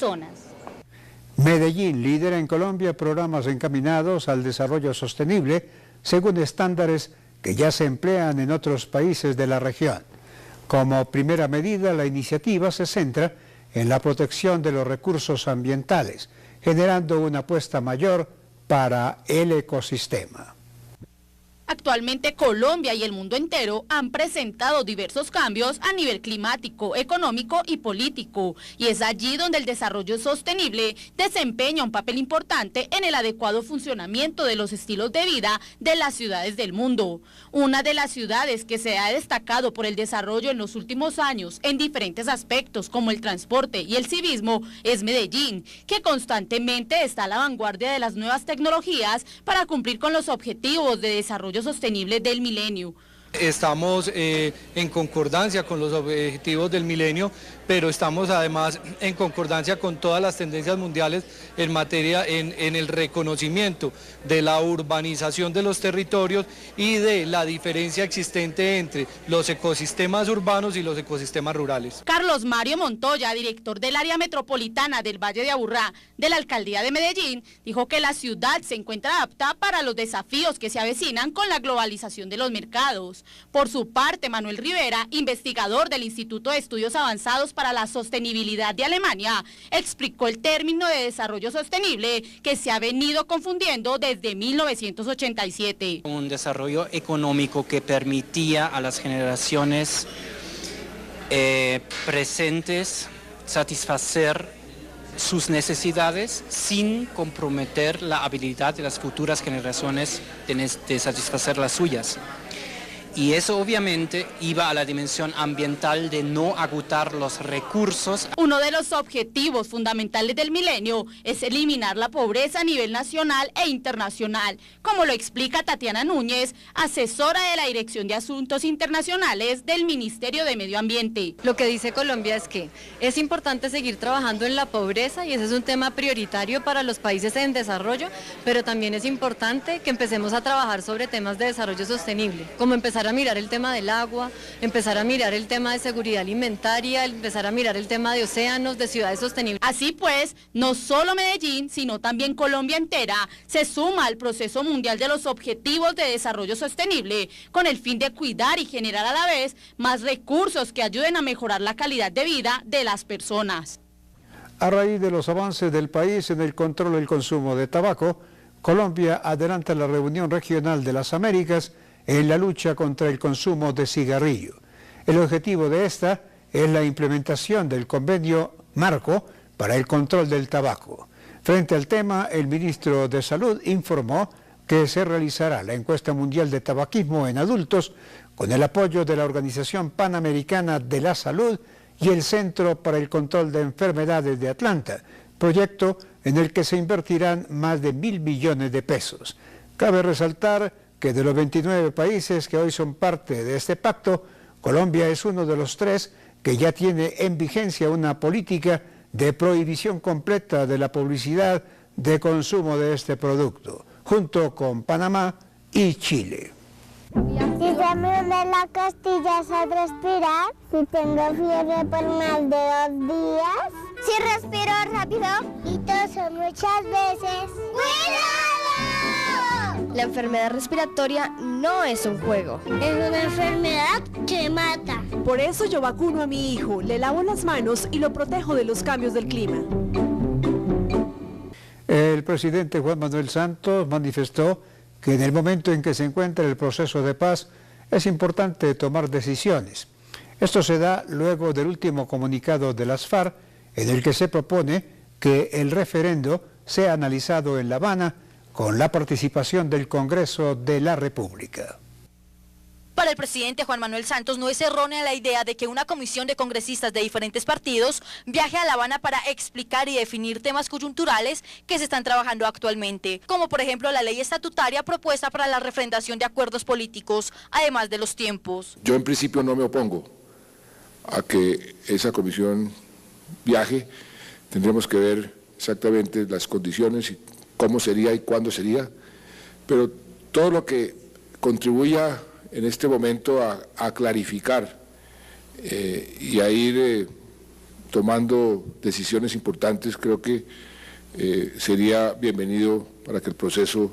Medellín lidera en Colombia programas encaminados al desarrollo sostenible según estándares que ya se emplean en otros países de la región. Como primera medida, la iniciativa se centra en la protección de los recursos ambientales, generando una apuesta mayor para el ecosistema. Actualmente Colombia y el mundo entero han presentado diversos cambios a nivel climático, económico y político, y es allí donde el desarrollo sostenible desempeña un papel importante en el adecuado funcionamiento de los estilos de vida de las ciudades del mundo. Una de las ciudades que se ha destacado por el desarrollo en los últimos años en diferentes aspectos como el transporte y el civismo es Medellín, que constantemente está a la vanguardia de las nuevas tecnologías para cumplir con los objetivos de desarrollo sostenible del milenio. Estamos en concordancia con los objetivos del milenio, pero estamos además en concordancia con todas las tendencias mundiales en materia, en el reconocimiento de la urbanización de los territorios y de la diferencia existente entre los ecosistemas urbanos y los ecosistemas rurales. Carlos Mario Montoya, director del área metropolitana del Valle de Aburrá de la Alcaldía de Medellín, dijo que la ciudad se encuentra apta para los desafíos que se avecinan con la globalización de los mercados. Por su parte, Manuel Rivera, investigador del Instituto de Estudios Avanzados para la Sostenibilidad de Alemania, explicó el término de desarrollo sostenible que se ha venido confundiendo desde 1987. Un desarrollo económico que permitía a las generaciones presentes satisfacer sus necesidades sin comprometer la habilidad de las futuras generaciones de satisfacer las suyas. Y eso obviamente iba a la dimensión ambiental de no agotar los recursos. Uno de los objetivos fundamentales del milenio es eliminar la pobreza a nivel nacional e internacional, como lo explica Tatiana Núñez, asesora de la Dirección de Asuntos Internacionales del Ministerio de Medio Ambiente. Lo que dice Colombia es que es importante seguir trabajando en la pobreza y ese es un tema prioritario para los países en desarrollo, pero también es importante que empecemos a trabajar sobre temas de desarrollo sostenible, como empezar a mirar el tema del agua, empezar a mirar el tema de seguridad alimentaria, empezar a mirar el tema de océanos, de ciudades sostenibles. Así pues, no solo Medellín, sino también Colombia entera se suma al proceso mundial de los Objetivos de Desarrollo Sostenible con el fin de cuidar y generar a la vez más recursos que ayuden a mejorar la calidad de vida de las personas. A raíz de los avances del país en el control del consumo de tabaco, Colombia adelanta la reunión regional de las Américas en la lucha contra el consumo de cigarrillo. El objetivo de esta es la implementación del convenio marco para el control del tabaco. Frente al tema, el ministro de Salud informó que se realizará la encuesta mundial de tabaquismo en adultos con el apoyo de la Organización Panamericana de la Salud y el Centro para el Control de Enfermedades de Atlanta, proyecto en el que se invertirán más de 1.000 millones de pesos. Cabe resaltar que de los 29 países que hoy son parte de este pacto, Colombia es uno de los 3 que ya tiene en vigencia una política de prohibición completa de la publicidad de consumo de este producto, junto con Panamá y Chile. Si se me hunde la costilla al respirar, si tengo fiebre por más de 2 días, si respiro rápido y toso muchas veces. ¡Cuidado! La enfermedad respiratoria no es un juego. Es una enfermedad que mata. Por eso yo vacuno a mi hijo, le lavo las manos y lo protejo de los cambios del clima. El presidente Juan Manuel Santos manifestó que en el momento en que se encuentra el proceso de paz es importante tomar decisiones. Esto se da luego del último comunicado de las FARC en el que se propone que el referendo sea analizado en La Habana con la participación del Congreso de la República. Para el presidente Juan Manuel Santos no es errónea la idea de que una comisión de congresistas de diferentes partidos viaje a La Habana para explicar y definir temas coyunturales que se están trabajando actualmente, como por ejemplo la ley estatutaria propuesta para la refrendación de acuerdos políticos, además de los tiempos. Yo en principio no me opongo a que esa comisión viaje. Tendremos que ver exactamente las condiciones y cómo sería y cuándo sería, pero todo lo que contribuya en este momento a clarificar y a ir tomando decisiones importantes, creo que sería bienvenido para que el proceso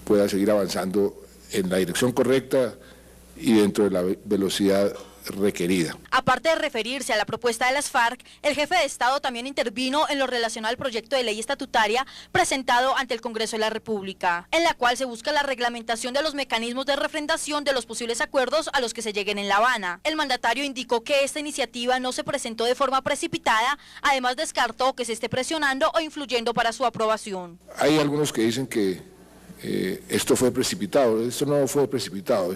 pueda seguir avanzando en la dirección correcta y dentro de la velocidad requerida. Aparte de referirse a la propuesta de las FARC, el jefe de Estado también intervino en lo relacionado al proyecto de ley estatutaria presentado ante el Congreso de la República, en la cual se busca la reglamentación de los mecanismos de refrendación de los posibles acuerdos a los que se lleguen en La Habana. El mandatario indicó que esta iniciativa no se presentó de forma precipitada, además descartó que se esté presionando o influyendo para su aprobación. Hay algunos que dicen que esto fue precipitado. Esto no fue precipitado,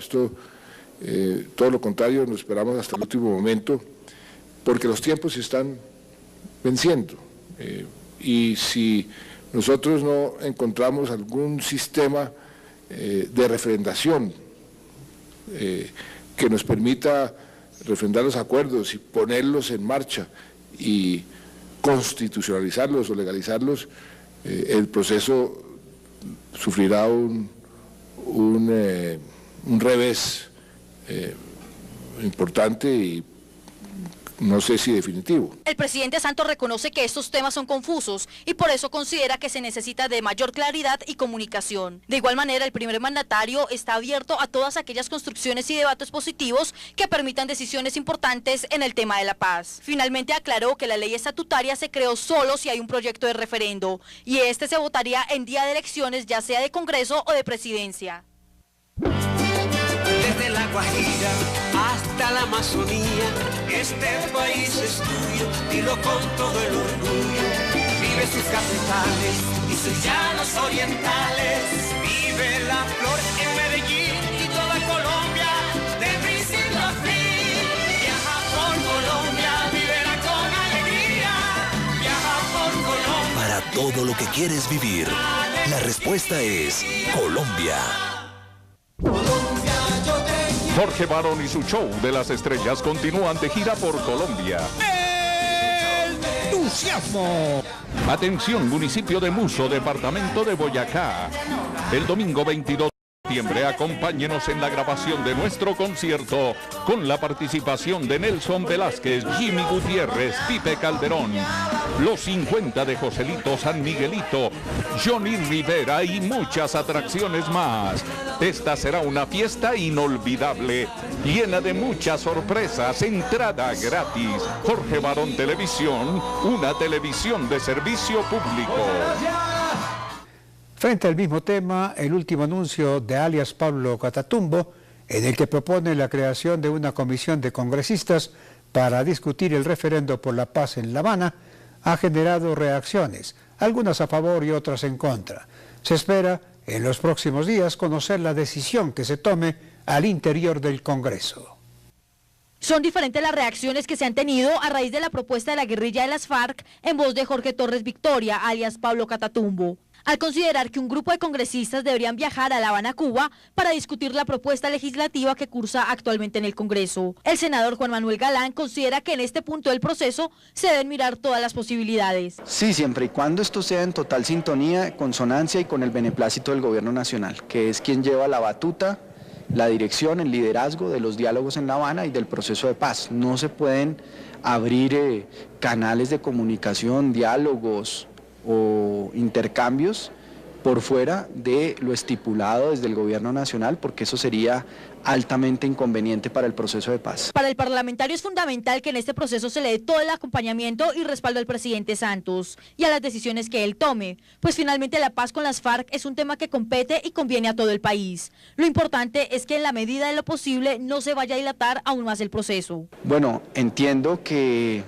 todo lo contrario, nos esperamos hasta el último momento, porque los tiempos se están venciendo. Y si nosotros no encontramos algún sistema de refrendación que nos permita refrendar los acuerdos y ponerlos en marcha y constitucionalizarlos o legalizarlos, el proceso sufrirá un revés importante y no sé si definitivo. El presidente Santos reconoce que estos temas son confusos y por eso considera que se necesita de mayor claridad y comunicación. De igual manera, el primer mandatario está abierto a todas aquellas construcciones y debates positivos que permitan decisiones importantes en el tema de la paz. Finalmente aclaró que la ley estatutaria se creó solo si hay un proyecto de referendo y este se votaría en día de elecciones, ya sea de Congreso o de Presidencia. Desde la Guajira hasta la Amazonía, este país es tuyo, dilo con todo el orgullo. Vive sus capitales y sus llanos orientales, vive la flor en Medellín y toda Colombia, de principio a fin. Viaja por Colombia, vivela con alegría, viaja por Colombia. Para todo lo que quieres vivir, la respuesta es Colombia. Jorge Barón y su show de las estrellas continúan de gira por Colombia. ¡Entusiasmo! Atención, municipio de Muso, departamento de Boyacá. El domingo 22 de septiembre, acompáñenos en la grabación de nuestro concierto con la participación de Nelson Velázquez, Jimmy Gutiérrez, Pipe Calderón, los 50 de Joselito San Miguelito, Johnny Rivera y muchas atracciones más. Esta será una fiesta inolvidable, llena de muchas sorpresas, entrada gratis. Jorge Barón Televisión, una televisión de servicio público. Frente al mismo tema, el último anuncio de alias Pablo Catatumbo, en el que propone la creación de una comisión de congresistas para discutir el referendo por la paz en La Habana, ha generado reacciones, algunas a favor y otras en contra. Se espera en los próximos días conocer la decisión que se tome al interior del Congreso. Son diferentes las reacciones que se han tenido a raíz de la propuesta de la guerrilla de las FARC en voz de Jorge Torres Victoria, alias Pablo Catatumbo. al considerar que un grupo de congresistas deberían viajar a La Habana, Cuba, para discutir la propuesta legislativa que cursa actualmente en el Congreso. El senador Juan Manuel Galán considera que en este punto del proceso se deben mirar todas las posibilidades. Sí, siempre y cuando esto sea en total sintonía, consonancia y con el beneplácito del gobierno nacional, que es quien lleva la batuta, la dirección, el liderazgo de los diálogos en La Habana y del proceso de paz. No se pueden abrir canales de comunicación, diálogos o intercambios por fuera de lo estipulado desde el gobierno nacional, porque eso sería altamente inconveniente para el proceso de paz. Para el parlamentario es fundamental que en este proceso se le dé todo el acompañamiento y respaldo al presidente Santos y a las decisiones que él tome, pues finalmente la paz con las FARC es un tema que compete y conviene a todo el país. Lo importante es que en la medida de lo posible no se vaya a dilatar aún más el proceso. Bueno, entiendo que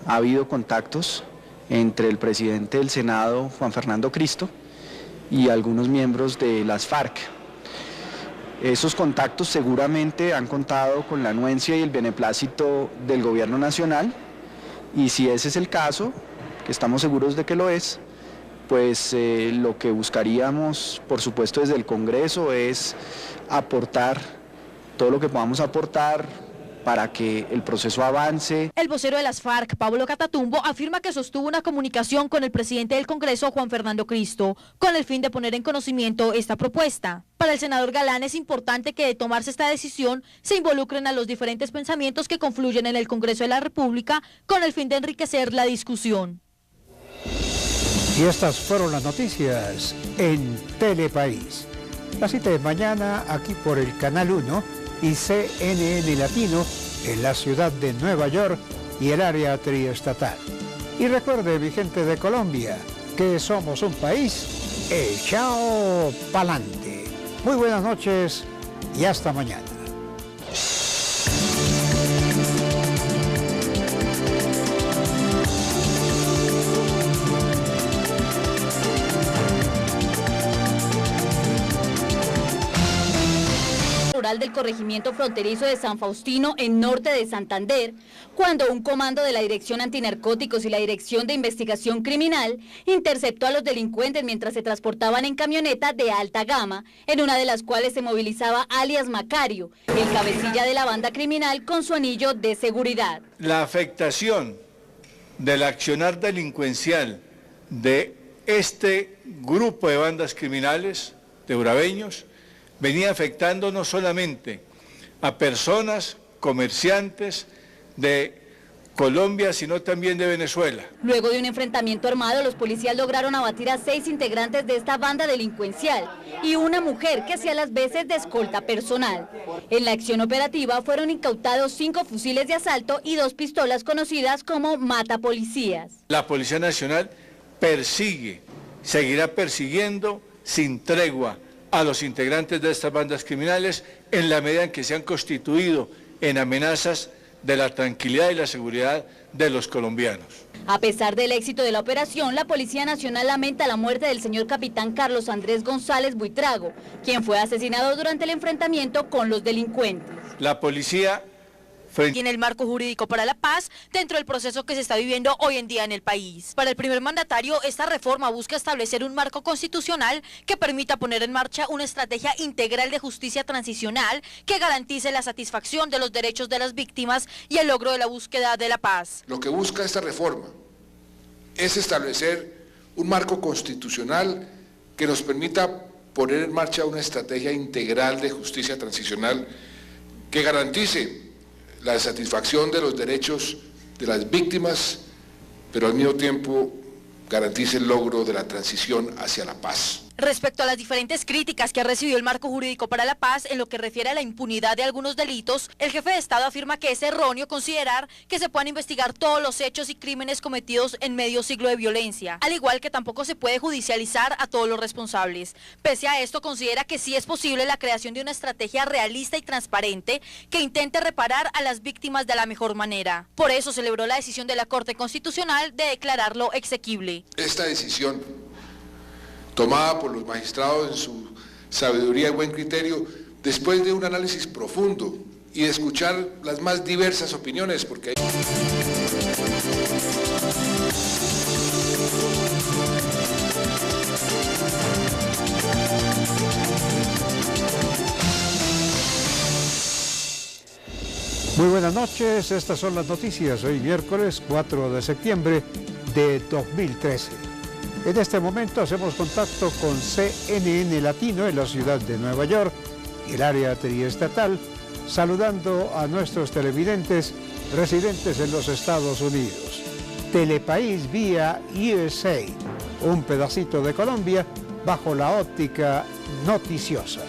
ha habido contactos entre el presidente del Senado, Juan Fernando Cristo, y algunos miembros de las FARC. Esos contactos seguramente han contado con la anuencia y el beneplácito del gobierno nacional, y si ese es el caso, que estamos seguros de que lo es, pues lo que buscaríamos, por supuesto, desde el Congreso es aportar todo lo que podamos aportar para que el proceso avance. El vocero de las FARC, Pablo Catatumbo, afirma que sostuvo una comunicación con el presidente del Congreso, Juan Fernando Cristo, con el fin de poner en conocimiento esta propuesta. Para el senador Galán es importante que de tomarse esta decisión se involucren a los diferentes pensamientos que confluyen en el Congreso de la República con el fin de enriquecer la discusión. Y estas fueron las noticias en Telepaís. La cita es mañana aquí por el Canal 1 y CNN Latino en la ciudad de Nueva York y el área triestatal. Y recuerde, mi gente de Colombia, que somos un país echado pa'lante. Muy buenas noches y hasta mañana. Del corregimiento fronterizo de San Faustino en norte de Santander, cuando un comando de la Dirección Antinarcóticos y la Dirección de Investigación Criminal interceptó a los delincuentes mientras se transportaban en camioneta de alta gama, en una de las cuales se movilizaba alias Macario, el cabecilla de la banda criminal con su anillo de seguridad. La afectación del accionar delincuencial de este grupo de bandas criminales de urabeños venía afectando no solamente a personas, comerciantes de Colombia, sino también de Venezuela. Luego de un enfrentamiento armado, los policías lograron abatir a 6 integrantes de esta banda delincuencial y una mujer que hacía las veces de escolta personal. En la acción operativa fueron incautados 5 fusiles de asalto y 2 pistolas conocidas como matapolicías. La Policía Nacional persigue, seguirá persiguiendo sin tregua a los integrantes de estas bandas criminales en la medida en que se han constituido en amenazas de la tranquilidad y la seguridad de los colombianos. A pesar del éxito de la operación, la Policía Nacional lamenta la muerte del señor capitán Carlos Andrés González Buitrago, quien fue asesinado durante el enfrentamiento con los delincuentes. La policía tiene el marco jurídico para la paz dentro del proceso que se está viviendo hoy en día en el país. Para el primer mandatario, esta reforma busca establecer un marco constitucional que permita poner en marcha una estrategia integral de justicia transicional que garantice la satisfacción de los derechos de las víctimas y el logro de la búsqueda de la paz. Lo que busca esta reforma es establecer un marco constitucional que nos permita poner en marcha una estrategia integral de justicia transicional que garantice la satisfacción de los derechos de las víctimas, pero al mismo tiempo garantice el logro de la transición hacia la paz. Respecto a las diferentes críticas que ha recibido el marco jurídico para la paz en lo que refiere a la impunidad de algunos delitos, el jefe de Estado afirma que es erróneo considerar que se puedan investigar todos los hechos y crímenes cometidos en medio siglo de violencia, al igual que tampoco se puede judicializar a todos los responsables. Pese a esto, considera que sí es posible la creación de una estrategia realista y transparente que intente reparar a las víctimas de la mejor manera. Por eso celebró la decisión de la Corte Constitucional de declararlo exequible. Esta decisión, tomada por los magistrados en su sabiduría y buen criterio, después de un análisis profundo y de escuchar las más diversas opiniones, porque hay... Muy buenas noches, estas son las noticias. Hoy miércoles 4 de septiembre de 2013. En este momento hacemos contacto con CNN Latino en la ciudad de Nueva York y el área triestatal, saludando a nuestros televidentes residentes en los Estados Unidos. Telepaís vía USA, un pedacito de Colombia bajo la óptica noticiosa.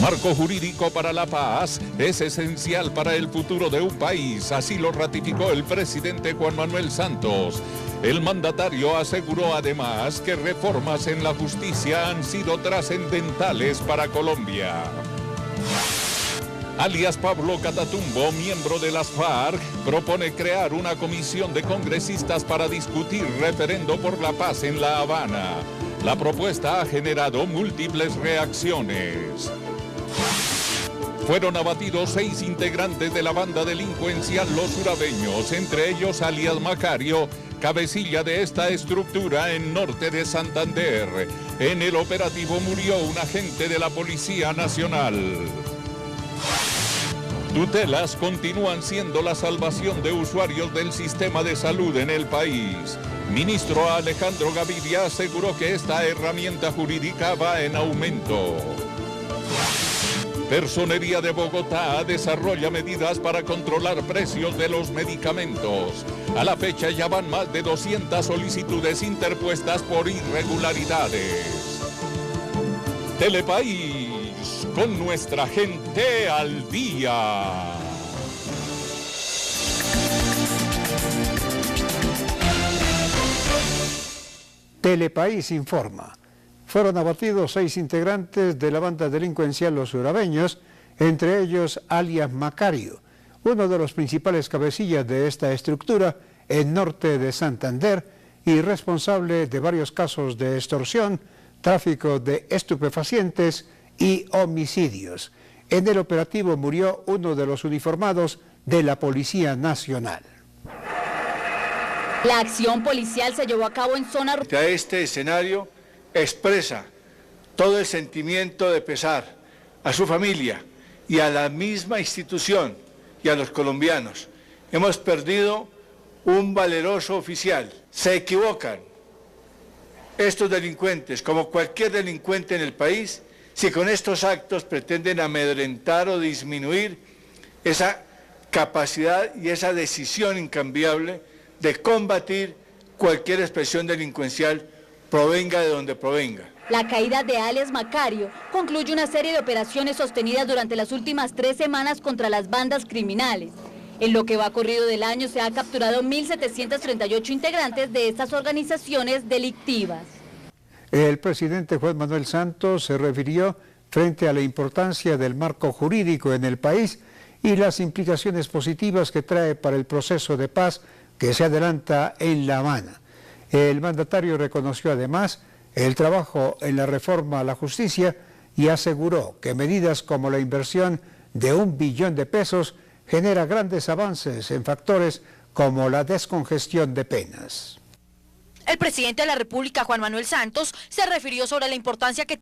Marco jurídico para la paz es esencial para el futuro de un país, así lo ratificó el presidente Juan Manuel Santos. El mandatario aseguró además que reformas en la justicia han sido trascendentales para Colombia. Alias Pablo Catatumbo, miembro de las FARC, propone crear una comisión de congresistas para discutir referendo por la paz en La Habana. La propuesta ha generado múltiples reacciones. Fueron abatidos 6 integrantes de la banda delincuencial Los Urabeños, entre ellos alias Macario, cabecilla de esta estructura en norte de Santander. En el operativo murió un agente de la Policía Nacional. Tutelas continúan siendo la salvación de usuarios del sistema de salud en el país. Ministro Alejandro Gaviria aseguró que esta herramienta jurídica va en aumento. Personería de Bogotá desarrolla medidas para controlar precios de los medicamentos. A la fecha ya van más de 200 solicitudes interpuestas por irregularidades. Telepaís, con nuestra gente al día. Telepaís informa. Fueron abatidos 6 integrantes de la banda delincuencial Los Urabeños, entre ellos alias Macario, uno de los principales cabecillas de esta estructura en norte de Santander y responsable de varios casos de extorsión, tráfico de estupefacientes y homicidios. En el operativo murió uno de los uniformados de la Policía Nacional. La acción policial se llevó a cabo en zona rural. A este escenario expresa todo el sentimiento de pesar a su familia y a la misma institución y a los colombianos. Hemos perdido un valeroso oficial. Se equivocan estos delincuentes, como cualquier delincuente en el país, si con estos actos pretenden amedrentar o disminuir esa capacidad y esa decisión incambiable de combatir cualquier expresión delincuencial, provenga de donde provenga. La caída de alias Macario concluye una serie de operaciones sostenidas durante las últimas 3 semanas contra las bandas criminales. En lo que va corrido del año se ha capturado 1.738 integrantes de estas organizaciones delictivas. El presidente Juan Manuel Santos se refirió frente a la importancia del marco jurídico en el país y las implicaciones positivas que trae para el proceso de paz que se adelanta en La Habana. El mandatario reconoció además el trabajo en la reforma a la justicia y aseguró que medidas como la inversión de $1 billón genera grandes avances en factores como la descongestión de penas. El presidente de la República, Juan Manuel Santos, se refirió sobre la importancia que